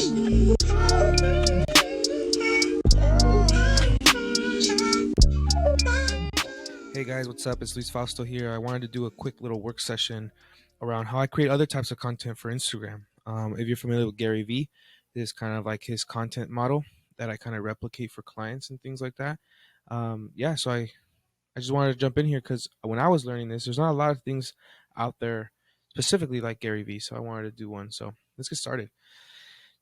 Hey guys, what's up? It's Luis Fausto here. I wanted to do a quick little work session around how I create other types of content for Instagram. If you're familiar with GaryVee, this is kind of like his content model that I kind of replicate for clients and things like that. So I just wanted to jump in here because when I was learning this, there's not a lot of things out there specifically like GaryVee, so I wanted to do one. So let's get started.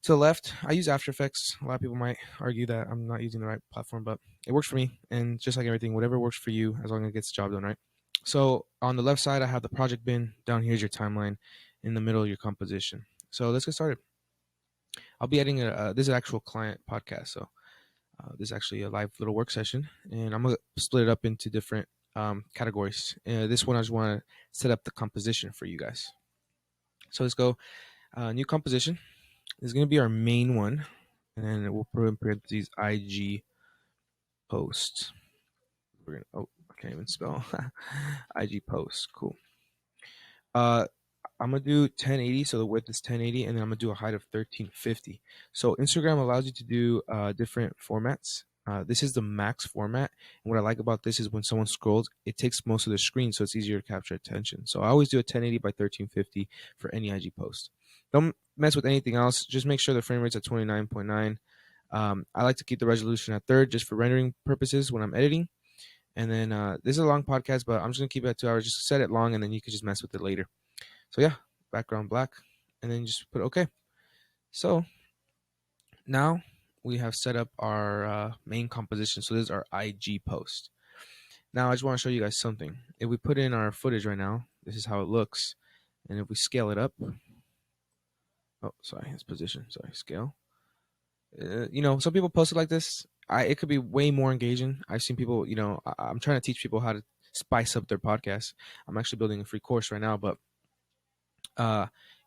To the left, I use After Effects. A lot of people might argue that I'm not using the right platform, but it works for me. And just like everything, whatever works for you, as long as it gets the job done, right? So on the left side, I have the project bin. Down here's your timeline. In the middle, your composition. So let's get started. I'll be editing this is an actual client podcast. So this is actually a live little work session. And I'm going to split it up into different categories. This one, I just want to set up the composition for you guys. So let's go new composition. This is going to be our main one, and then we'll put in parentheses IG post. We're gonna, oh, I can't even spell IG post. Cool. I'm gonna do 1080, so the width is 1080, and then I'm gonna do a height of 1350. So Instagram allows you to do different formats. This is the max format, and what I like about this is when someone scrolls, it takes most of the screen, so it's easier to capture attention. So I always do a 1080 by 1350 for any IG post. Don't mess with anything else. Just make sure the frame rate's at 29.9. I like to keep the resolution at third just for rendering purposes when I'm editing. And then this is a long podcast, but I'm just gonna keep it at 2 hours. Just set it long, and then you can just mess with it later. So yeah, background black, and then just put OK. So now we have set up our main composition. So this is our IG post. Now I just want to show you guys something. If we put in our footage right now, this is how it looks. And if we scale it up, oh, sorry, it's position. Sorry, scale. Some people post it like this. It could be way more engaging. I've seen people, I'm trying to teach people how to spice up their podcast. I'm actually building a free course right now, but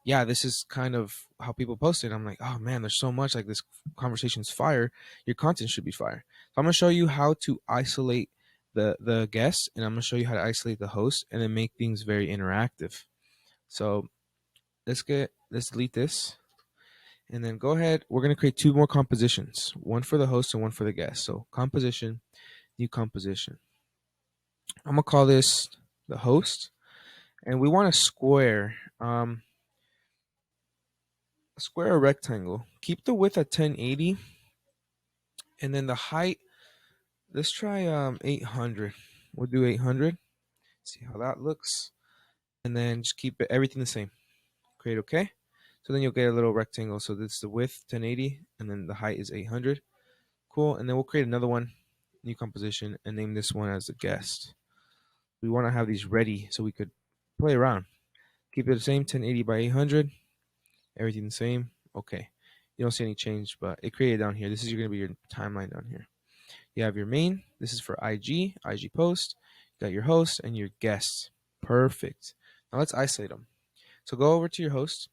yeah, this is kind of how people post it. I'm like, oh man, there's so much, like, this conversation's fire. Your content should be fire. So I'm gonna show you how to isolate the guest, and I'm gonna show you how to isolate the host, and then make things very interactive. So let's delete this, and then go ahead. We're gonna create two more compositions, one for the host and one for the guest. So composition, new composition. I'm gonna call this the host, and we want a square. Square or rectangle. Keep the width at 1080, and then the height, let's try 800. We'll do 800. See how that looks, and then just keep everything the same. Create OK. So then you'll get a little rectangle. So this is the width 1080, and then the height is 800. Cool. And then we'll create another one, new composition, and name this one as the guest. We want to have these ready so we could play around. Keep it the same, 1080 by 800. Everything the same. Okay. You don't see any change, but it created down here. This is going to be your timeline down here. You have your main. This is for IG post. You got your host and your guests. Perfect. Now let's isolate them. So go over to your host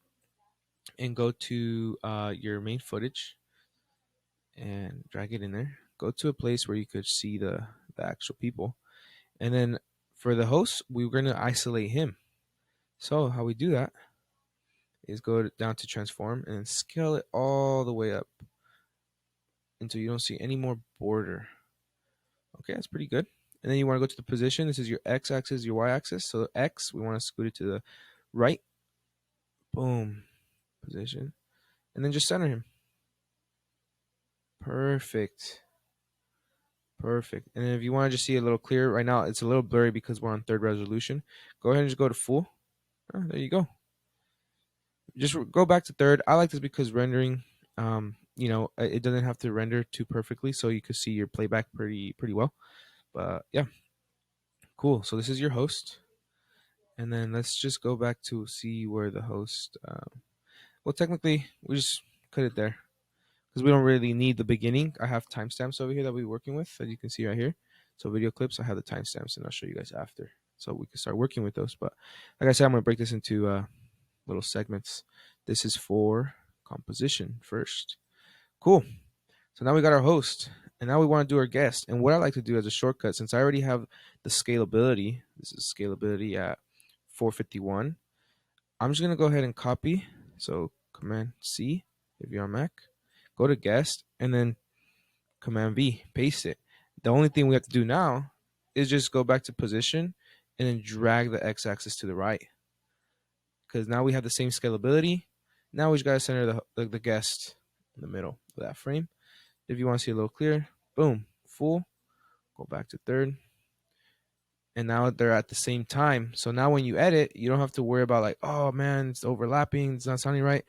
and go to your main footage and drag it in there. Go to a place where you could see the actual people. And then for the host, we're going to isolate him. So how we do that is go down to transform and scale it all the way up until you don't see any more border. Okay, that's pretty good. And then you want to go to the position. This is your x-axis, your y-axis. So x, we want to scoot it to the right. Boom. Position. And then just center him. Perfect. Perfect. And then if you want to just see a little clearer, right now it's a little blurry because we're on third resolution. Go ahead and just go to full. Oh, there you go. Just go back to third. I like this because rendering, it doesn't have to render too perfectly, so you can see your playback pretty well. But yeah, cool. So this is your host, and then let's just go back to see where the host. Well, technically, we just cut it there because we don't really need the beginning. I have timestamps over here that we're working with, as you can see right here. So video clips, I have the timestamps, and I'll show you guys after, so we can start working with those. But like I said, I'm gonna break this into little segments. This is for composition first. Cool. So now we got our host, and now we want to do our guest. And what I like to do as a shortcut, since I already have the scalability, this is scalability at 451. I'm just going to go ahead and copy. So Command C, if you're on Mac. Go to guest and then Command V, paste it. The only thing we have to do now is just go back to position and then drag the x-axis to the right, because now we have the same scalability. Now we just gotta center the guest in the middle of that frame. If you want to see a little clearer, boom, full. Go back to third, and now they're at the same time. So now when you edit, you don't have to worry about like, oh man, it's overlapping, it's not sounding right.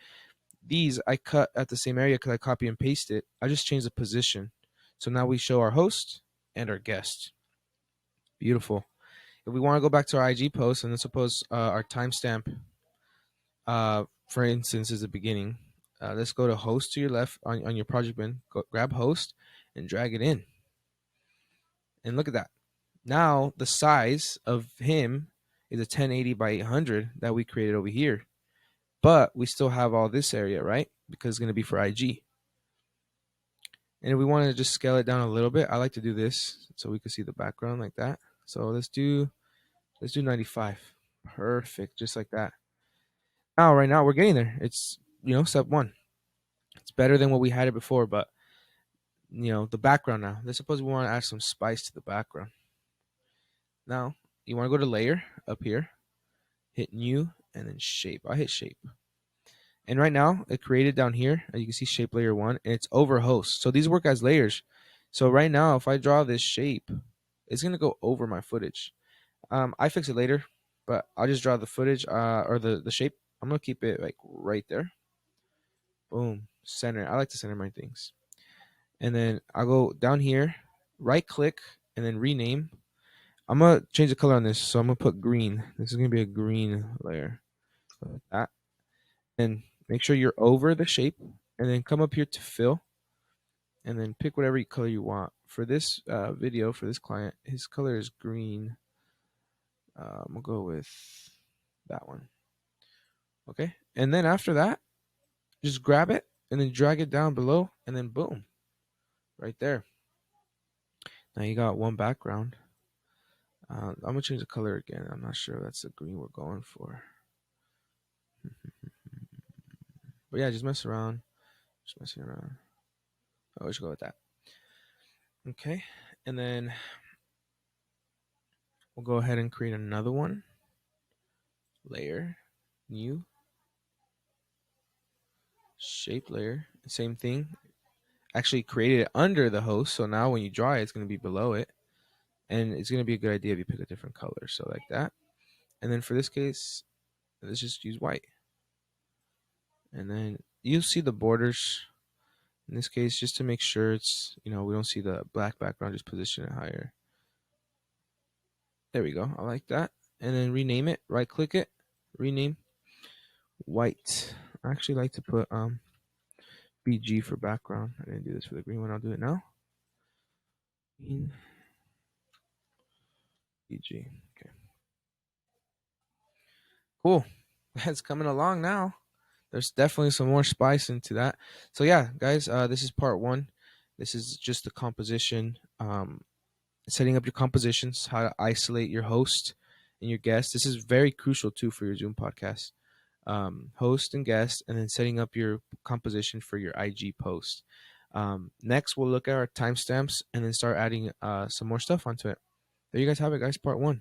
These I cut at the same area because I copy and paste it. I just change the position. So now we show our host and our guest. Beautiful. If we want to go back to our IG post, and then suppose our timestamp, for instance, is the beginning. Let's go to host to your left on your project bin. Go, grab host and drag it in. And look at that. Now the size of him is a 1080 by 800 that we created over here. But we still have all this area, right? Because it's going to be for IG. And if we want to just scale it down a little bit, I like to do this so we can see the background like that. So let's do 95. Perfect, just like that. Now, right now, we're getting there. It's, step one. It's better than what we had it before, but, the background now. Let's suppose we want to add some spice to the background. Now, you want to go to layer up here, hit new, and then shape. I hit shape. And right now, it created down here, you can see shape layer 1, and it's over host. So these work as layers. So right now, if I draw this shape, it's going to go over my footage. I fix it later, but I'll just draw the footage or the shape. I'm going to keep it like right there. Boom. Center. I like to center my things. And then I'll go down here, right click, and then rename. I'm going to change the color on this. So I'm going to put green. This is going to be a green layer. So like that. And make sure you're over the shape. And then come up here to fill. And then pick whatever color you want. For this video, for this client, his color is green. I'm going to go with that one. Okay. And then after that, just grab it and then drag it down below. And then boom. Right there. Now you got one background. I'm going to change the color again. I'm not sure if that's the green we're going for. But yeah, just mess around. Just messing around. Oh, we should go with that. Okay. And then we'll go ahead and create another one. Layer. New. Shape layer. Same thing. Actually created it under the host. So now when you draw it, it's going to be below it. And it's going to be a good idea if you pick a different color. So like that. And then for this case, let's just use white. And then you'll see the borders. In this case, just to make sure it's, we don't see the black background, just position it higher. There we go. I like that. And then rename it. Right click it. Rename. White. I actually like to put BG for background. I didn't do this for the green one. I'll do it now. Green. BG. Okay. Cool. That's coming along now. There's definitely some more spice into that. So yeah, guys, this is part 1. This is just the composition, setting up your compositions, how to isolate your host and your guest. This is very crucial too for your Zoom podcast. Host and guest, and then setting up your composition for your IG post. Next, we'll look at our timestamps and then start adding some more stuff onto it. There you guys have it, guys. Part 1.